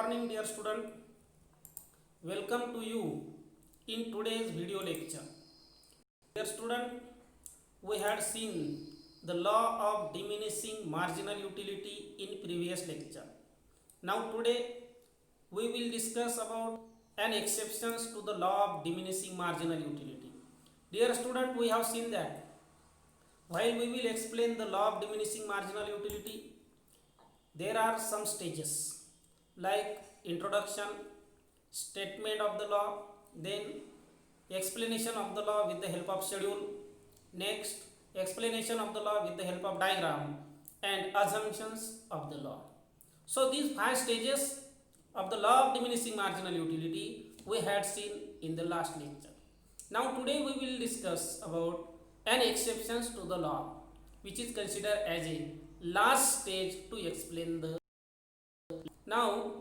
morning, dear student. Welcome to you in today's video lecture. Dear student, we had seen the law of diminishing marginal utility in previous lecture. Now today we will discuss about an exceptions to the law of diminishing marginal utility. Dear student, we have seen that while we will explain the law of diminishing marginal utility, there are some stages like introduction, statement of the law, then explanation of the law with the help of schedule, next explanation of the law with the help of diagram, and assumptions of the law. So these 5 stages of the law of diminishing marginal utility we had seen in the last lecture. Now today we will discuss about an exceptions to the law, which is considered as a last stage to explain the. Now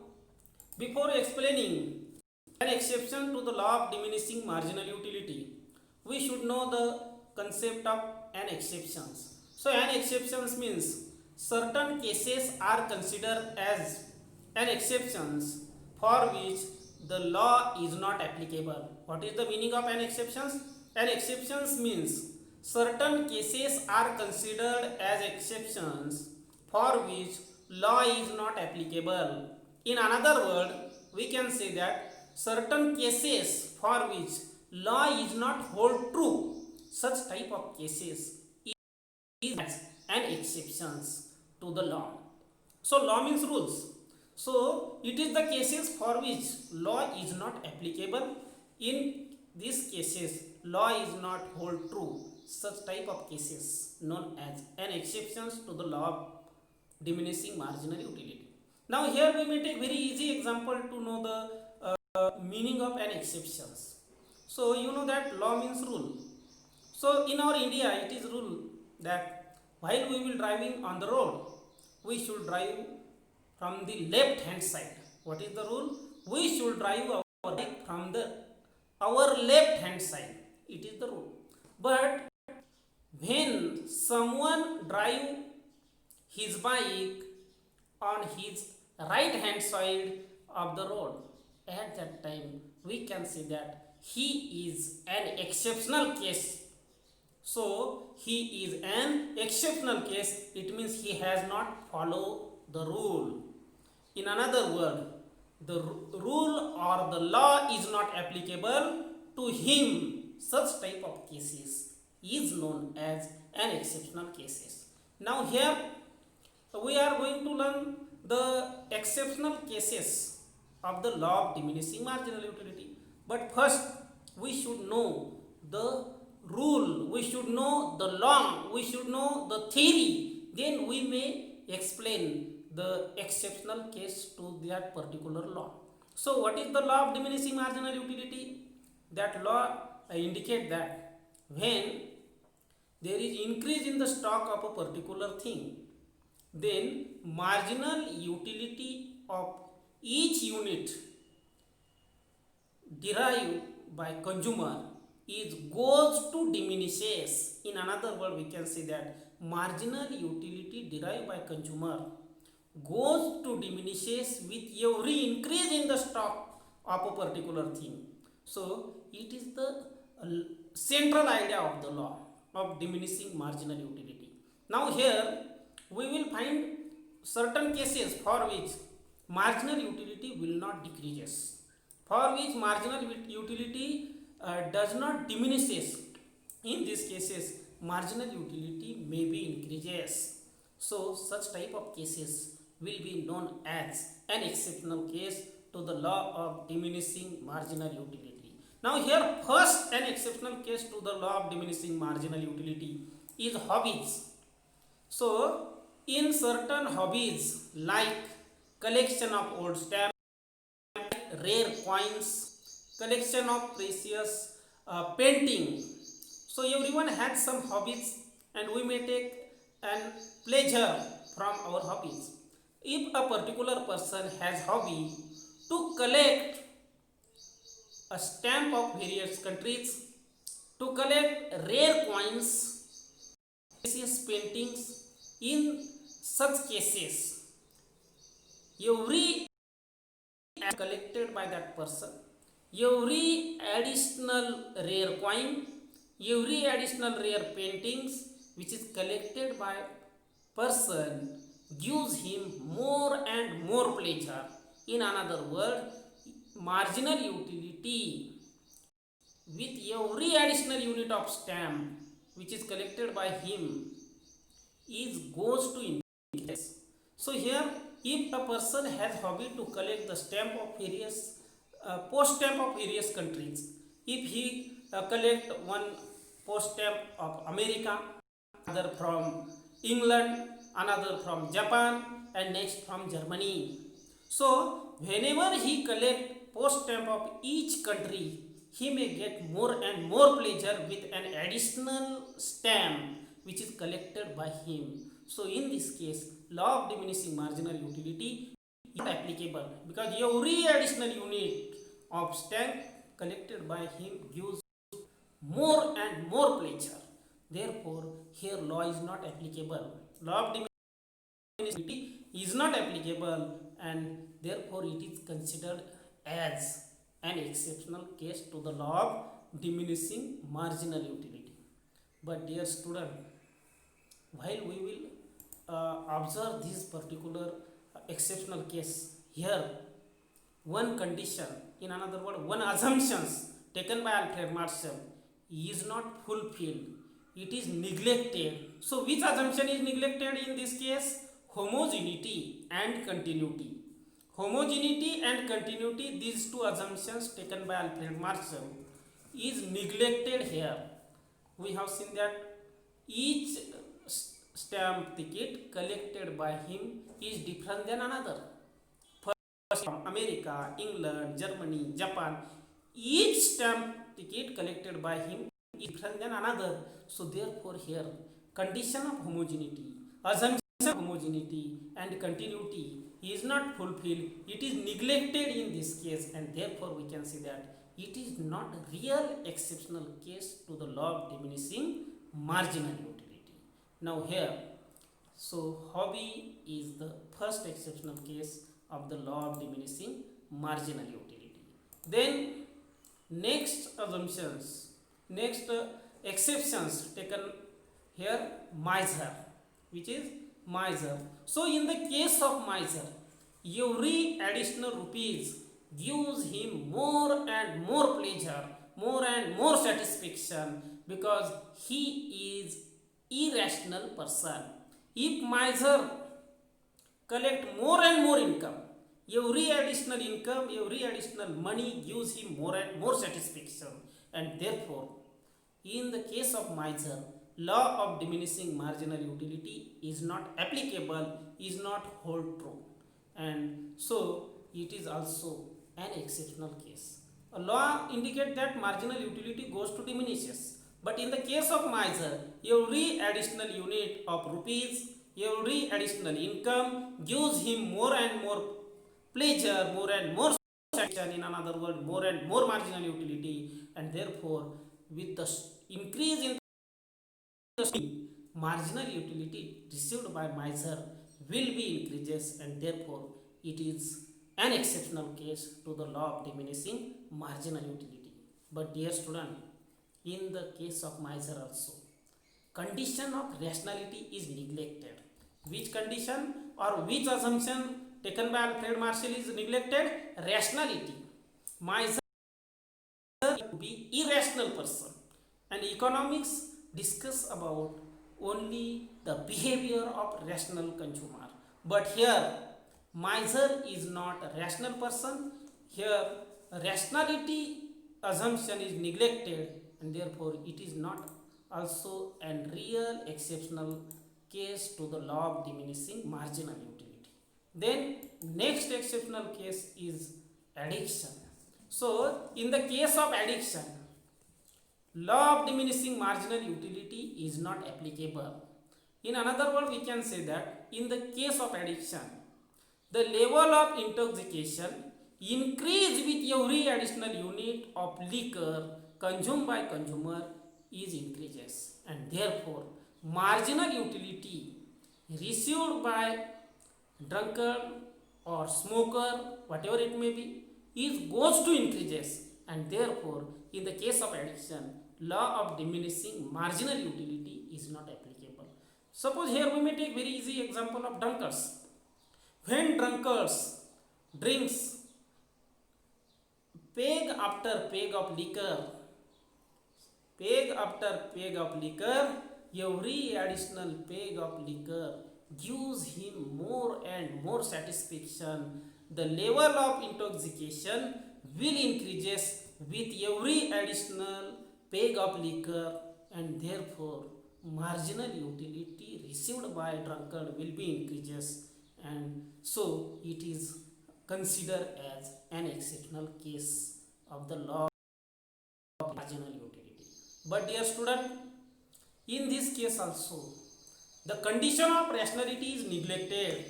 before explaining an exception to the law of diminishing marginal utility, we should know the concept of an exceptions. So an exceptions means certain cases are considered as an exceptions for which the law is not applicable. What is the meaning of an exceptions? An exceptions means certain cases are considered as exceptions for which law is not applicable. In another word, we can say that certain cases for which law is not hold true, such type of cases is an exceptions to the law. So law means rules. So it is the cases for which law is not applicable. In these cases, law is not hold true. Such type of cases known as an exceptions to the law of diminishing marginal utility. Now here we may take very easy example to know the meaning of an exceptions. So you know that law means rule. So in our India it is rule that while we will driving on the road, we should drive from the left hand side. What is the rule? We should drive our bike from our left hand side. It is the rule. But when someone drive his bike on his right hand side of the road, at that time we can say that he is an exceptional case. So he is an exceptional case. It means he has not followed the rule. In another word, the rule or the law is not applicable to him. Such type of cases is known as an exceptional cases. Now here we are going to learn the exceptional cases of the law of diminishing marginal utility. But first we should know the rule, we should know the law, we should know the theory. Then we may explain the exceptional case to that particular law. So what is the law of diminishing marginal utility? That law indicate that when there is increase in the stock of a particular thing, then marginal utility of each unit derived by consumer is goes to diminishes. In another word, we can say that marginal utility derived by consumer goes to diminishes with every increase in the stock of a particular thing. So it is the central idea of the law of diminishing marginal utility. Now here we will find certain cases for which marginal utility will not decreases, for which marginal utility does not diminishes. In these cases marginal utility may be increases. So such type of cases will be known as an exceptional case to the law of diminishing marginal utility. Now here first an exceptional case to the law of diminishing marginal utility is hobbies. So in certain hobbies like collection of old stamps, rare coins, collection of precious painting. So everyone has some hobbies and we may take an pleasure from our hobbies. If a particular person has hobby to collect a stamp of various countries, to collect rare coins, precious paintings, in such cases every collected by that person, every additional rare coin, every additional rare paintings which is collected by person gives him more and more pleasure. In another word, marginal utility with every additional unit of stamp which is collected by him is goes to increase. So here, if a person has hobby to collect the stamp of various post stamp of various countries, if he collect one post stamp of America, another from England, another from Japan, and next from Germany. So whenever he collect post stamp of each country, he may get more and more pleasure with an additional stamp which is collected by him. So in this case, law of diminishing marginal utility is not applicable because every additional unit of stamp collected by him gives more and more pleasure. Therefore, here law is not applicable. Law of diminishing utility is not applicable, and therefore it is considered as an exceptional case to the law of diminishing marginal utility. But dear student, while we will observe this particular exceptional case, here one condition, in another word, one assumptions taken by Alfred Marshall is not fulfilled, it is neglected. So which assumption is neglected in this case? Homogeneity and continuity. Homogeneity and continuity, these two assumptions taken by Alfred Marshall is neglected here. We have seen that each stamp ticket collected by him is different than another. First, from America, England, Germany, Japan, each stamp ticket collected by him is different than another. So therefore here, condition of homogeneity, assumption of homogeneity and continuity is not fulfilled, it is neglected in this case, and therefore we can see that it is not a real exceptional case to the law of diminishing marginal utility. Now here, so hobby is the first exceptional case of the law of diminishing marginal utility. Then next assumptions, next exceptions taken here, miser, which is miser. So in the case of miser, every additional rupees gives him more and more pleasure, more and more satisfaction, because he is irrational person. If miser collect more and more income, every additional income, every additional money gives him more and more satisfaction, and therefore in the case of miser, law of diminishing marginal utility is not applicable, is not hold true, and so it is also an exceptional case. A law indicates that marginal utility goes to diminishes, but in the case of miser, every additional unit of rupees, every additional income gives him more and more pleasure, more and more satisfaction, in another word, more and more marginal utility, and therefore with the increase in the marginal utility received by miser will be increases, and therefore it is an exceptional case to the law of diminishing marginal utility. But dear student, in the case of miser also, condition of rationality is neglected. Which condition or which assumption taken by Alfred Marshall is neglected? Rationality. Miser to be irrational person, and economics discuss about only the behavior of rational consumer. But here miser is not a rational person. Here rationality assumption is neglected, and therefore it is not also a real exceptional case to the law of diminishing marginal utility. Then next exceptional case is addiction. So in the case of addiction, law of diminishing marginal utility is not applicable. In another word, we can say that in the case of addiction, the level of intoxication increase with every additional unit of liquor consumed by consumer is increases, and therefore marginal utility received by drunkard or smoker, whatever it may be, is goes to increases, and therefore in the case of addiction, law of diminishing marginal utility is not applicable. Suppose here we may take very easy example of drunkards. When drunkards drinks peg after peg of liquor, peg after peg of liquor, every additional peg of liquor gives him more and more satisfaction. The level of intoxication will increases with every additional peg of liquor, and therefore marginal utility received by drunkard will be increases, and so it is considered as an exceptional case of the law of marginal utility. But dear student, in this case also the condition of rationality is neglected.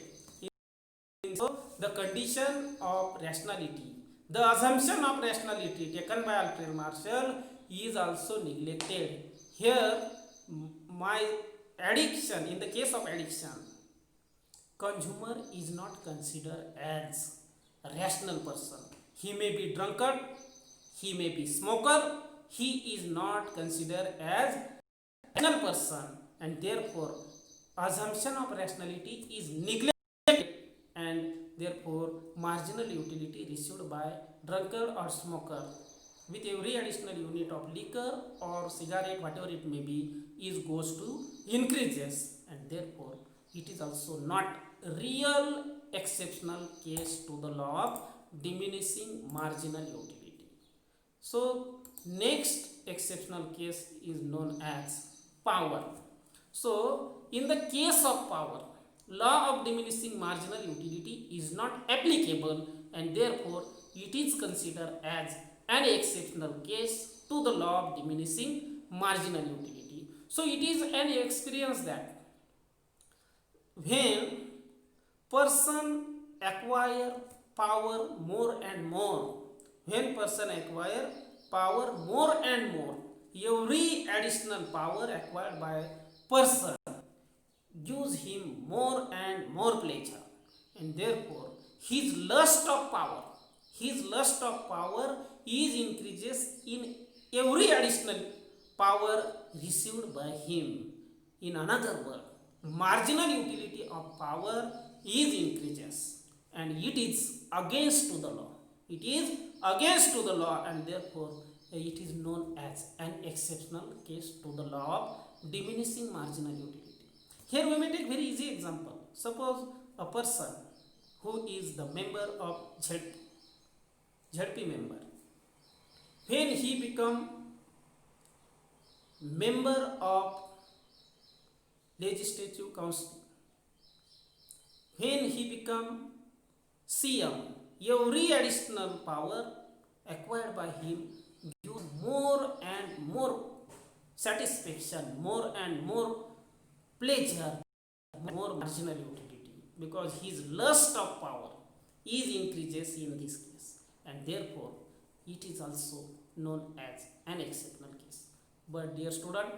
So the condition of rationality, the assumption of rationality taken by Alfred Marshall is also neglected. Here my addiction, in the case of addiction, consumer is not considered as a rational person. He may be drunkard, he may be smoker, he is not considered as a rational person, and therefore assumption of rationality is neglected, and therefore marginal utility received by drunkard or smoker with every additional unit of liquor or cigarette, whatever it may be, is goes to increases, and therefore it is also not real exceptional case to the law of diminishing marginal utility. So next exceptional case is known as power. So in the case of power, law of diminishing marginal utility is not applicable, and therefore it is considered as an exceptional case to the law of diminishing marginal utility. So it is an experience that when person acquire power more and more, when person acquire power more and more, every additional power acquired by person gives him more and more pleasure, and therefore his lust of power, is increases in every additional power received by him. In another word, marginal utility of power is increases, and it is against to the law. It is against to the law, and therefore it is known as an exceptional case to the law of diminishing marginal utility. Here we may take very easy example. Suppose a person who is the member of ZP member, when he become member of legislative council, when he become CM, every additional power acquired by him gives more and more satisfaction, more and more pleasure, more marginal utility, because his lust of power is increases in this case, and therefore it is also known as an exceptional case. But dear student,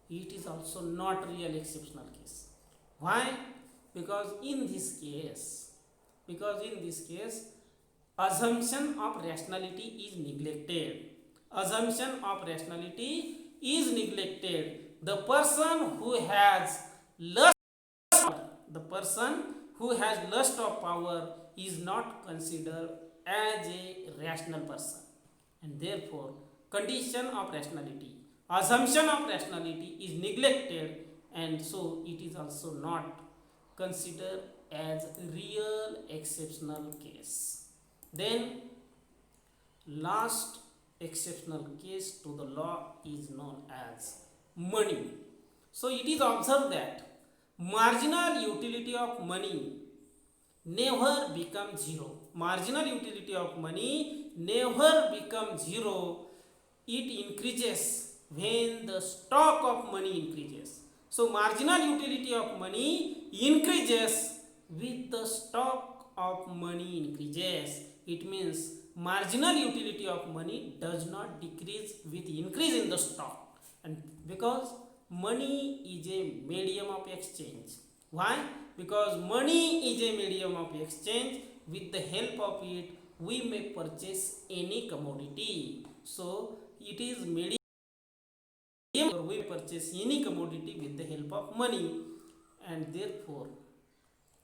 it is also not real exceptional case. Why? Because in this case, assumption of rationality is neglected. Assumption of rationality is neglected. The person who has lust of power is not considered as a rational person, and therefore condition of rationality, assumption of rationality is neglected, and so it is also not considered as real exceptional case. Then last exceptional case to the law is known as money. So it is observed that marginal utility of money never becomes zero. Marginal utility of money never becomes zero. It increases when the stock of money increases. So marginal utility of money increases with the stock of money increases. It means marginal utility of money does not decrease with increase in the stock, and because money is a medium of exchange, Why? Because money is a medium of exchange. With the help of it, we may purchase any commodity. So it is medium, or we purchase any commodity with the help of money, and therefore,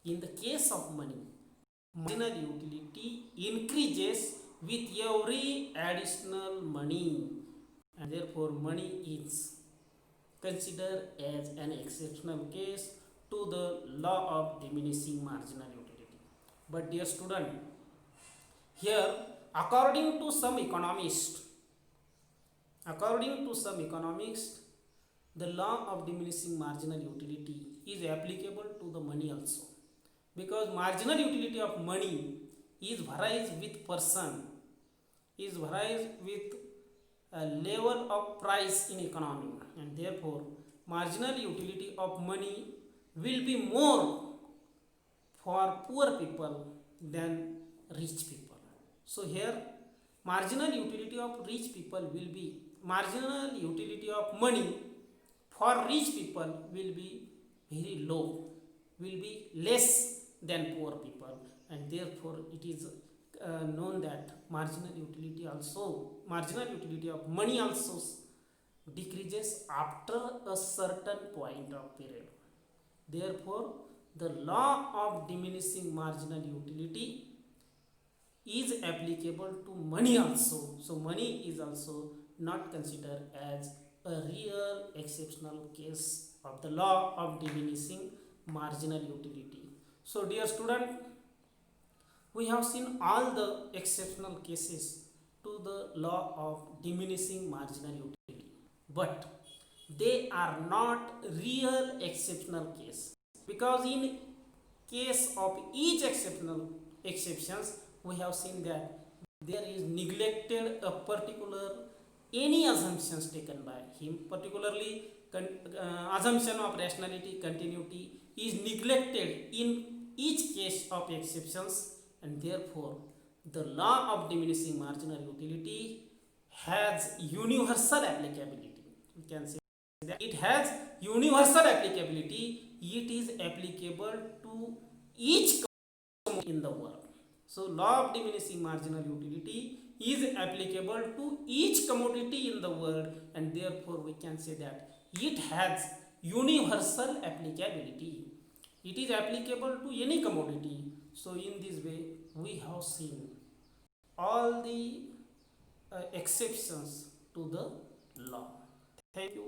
in the case of money, marginal utility increases with every additional money, and therefore money is considered as an exceptional case to the law of diminishing marginal utility. But dear student, here according to some economists, the law of diminishing marginal utility is applicable to the money also, because marginal utility of money is varies with person, is varies with a level of price in economy, and therefore marginal utility of money will be more for poor people than rich people. So here marginal utility of rich people will be, marginal utility of money for rich people will be very low, will be less than poor people, and therefore it is known that marginal utility of money also decreases after a certain point of period. Therefore the law of diminishing marginal utility is applicable to money also. So money is also not considered as a real exceptional case of the law of diminishing marginal utility. So dear student, we have seen all the exceptional cases to the law of diminishing marginal utility, but they are not real exceptional case, because in case of each exceptional exceptions, we have seen that there is neglected a particular any assumptions taken by him, particularly assumption of rationality, continuity is neglected in each case of exceptions, and therefore the law of diminishing marginal utility has universal applicability. We can say that it has universal applicability, it is applicable to each commodity in the world. So law of diminishing marginal utility is applicable to each commodity in the world, and therefore we can say that it has universal applicability. It is applicable to any commodity. So in this way we have seen all the exceptions to the law. Thank you.